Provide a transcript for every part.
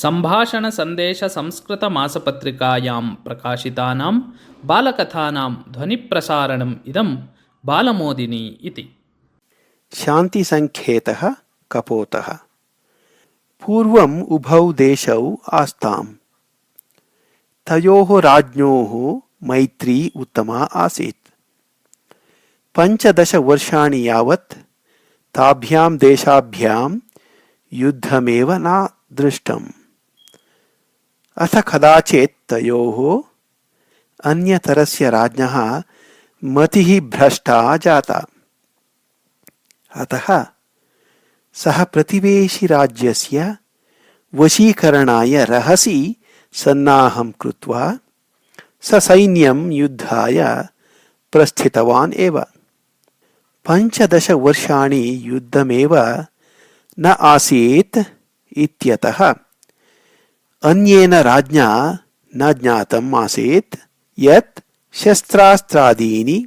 सम्भाषणसन्देशसंस्कृतमासपत्रिकायां प्रकाशितानां बालकथानां ध्वनिप्रसारणम् इदं बालमोदिनी इति। शान्तिसङ्केतः कपोतः। पूर्वम् उभौ देशौ आस्ताम्। तयोः राज्ञोः मैत्री उत्तमा आसीत्। 15 वर्षाणि यावत् ताभ्यां देशाभ्यां युद्धमेव न दृष्टम्। अथ कदाचित् तयोः अन्यतरस्य राज्ञः मतिः भ्रष्टा जाता। अतः सः प्रतिवेशिराज्यस्य वशीकरणाय रहसि सन्नाहं कृत्वा ससैन्यं युद्धाय प्रस्थितवान् एव। 15 वर्षाणि युद्धमेव न आसीत् इत्यतः अन्येन राज्ञा न ज्ञातम् आसीत् यत् शस्त्रास्त्रादीनि,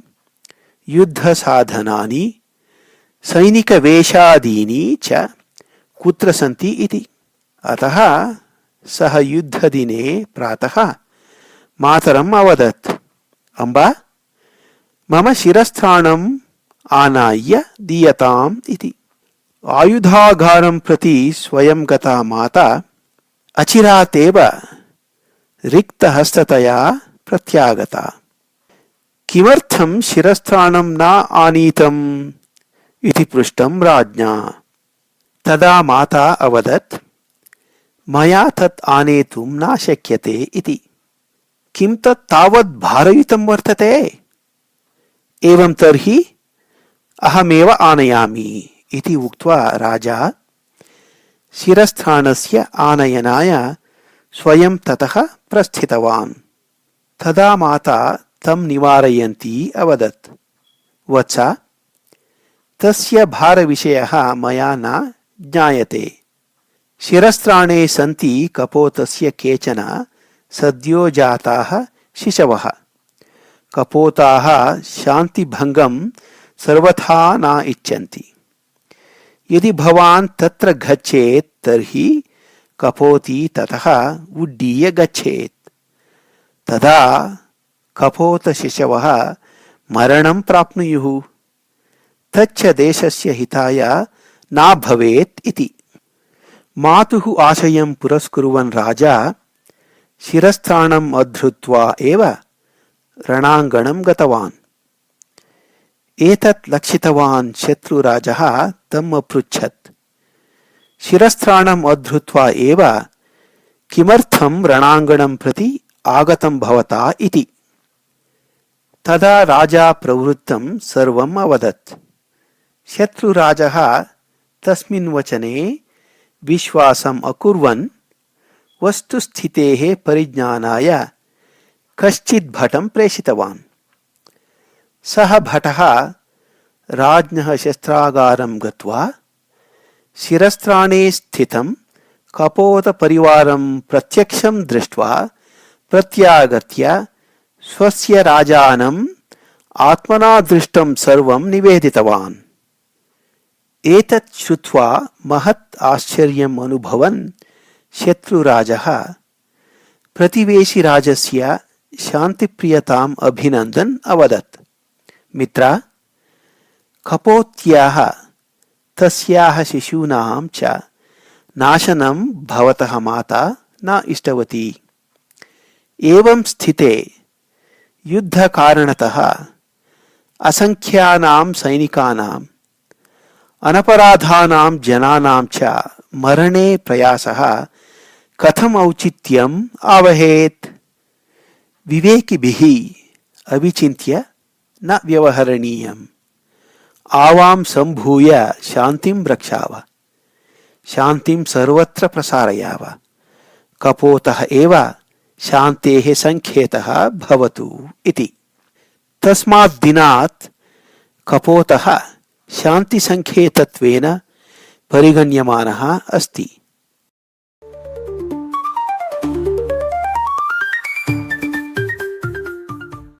युद्धसाधनानि, सैनिकवेषादीनि च कुत्र सन्ति इति। अतः सः युद्धदिने प्रातः मातरम् अवदत्, अम्बा, मम शिरस्त्राणम् आनाय्य दीयताम् इति। आयुधागारं प्रति स्वयं गता माता अचिरात् एव रिक्तहस्ततया प्रत्यागता। किमर्थं शिरस्त्राणं न आनीतम् इति पृष्टं राज्ञा। तदा माता अवदत्, मया तत् आनेतुं न शक्यते इति। किं तत् तावत् भारयुतं वर्तते? एवं तर्हि अहमेव आनयामि इति उक्त्वा राजा शिरस्त्राणस्य आनयनाय स्वयं ततः प्रस्थितवान्। तदा माता तं निवारयन्ती अवदत्, वत्स, तस्य भारविषयः मया न ज्ञायते। शिरस्त्राणे सन्ति कपोतस्य केचन सद्यो जाताः शिशवः। कपोताः शान्तिभङ्गं सर्वथा न इच्छन्ति। यदि भवान् तत्र गच्छेत् तर्हि कपोती ततः उड्डीय गच्छेत्। तदा कपोतशिशवः मरणं प्राप्नुयुः। तच्च देशस्य हिताय न भवेत् इति। मातुः आशयं पुरस्कुर्वन् राजा शिरस्त्राणम् अधृत्वा एव रणाङ्गणं गतवान्। एतत् लक्षितवान् शत्रुराजः तम् अपृच्छत्, शिरस्त्राणम् अधृत्वा एव किमर्थं रणाङ्गणं प्रति आगतं भवता इति। तदा राजा प्रवृत्तं सर्वम् अवदत्। शत्रुराजः तस्मिन् वचने विश्वासम् अकुर्वन् वस्तुस्थितेः परिज्ञानाय कश्चित् भटं प्रेषितवान्। सः भटः राज्ञः शस्त्रागारं गत्वा शिरस्त्राणे स्थितं कपोतपरिवारं प्रत्यक्षं दृष्ट्वा प्रत्यागत्य स्वस्य राजानम् आत्मना दृष्टं सर्वं निवेदितवान्। एतत् श्रुत्वा महत् आश्चर्यम् अनुभवन् शत्रुराजः प्रतिवेशिराजस्य शान्तिप्रियताम् अभिनन्दन् अवदत्, मित्र, कपोत्याः तस्याः शिशूनां च नाशनं भवतः माता न इष्टवती। एवं स्थिते युद्धकारणतः असंख्यानां सैनिकानाम् अनपराधानां जनानां च मरणे प्रयासः कथम् औचित्यम् आवहेत्? विवेकिभिः अविचिन्त्य न व्यवहरणीयम्। आवां सम्भूय शान्तिं रक्षाव, शान्तिं सर्वत्र प्रसारयाव। कपोतः एव शान्तेः सङ्केतः भवतु इति। तस्मात् दिनात् कपोतः शान्तिसङ्केतत्वेन परिगण्यमानः अस्ति।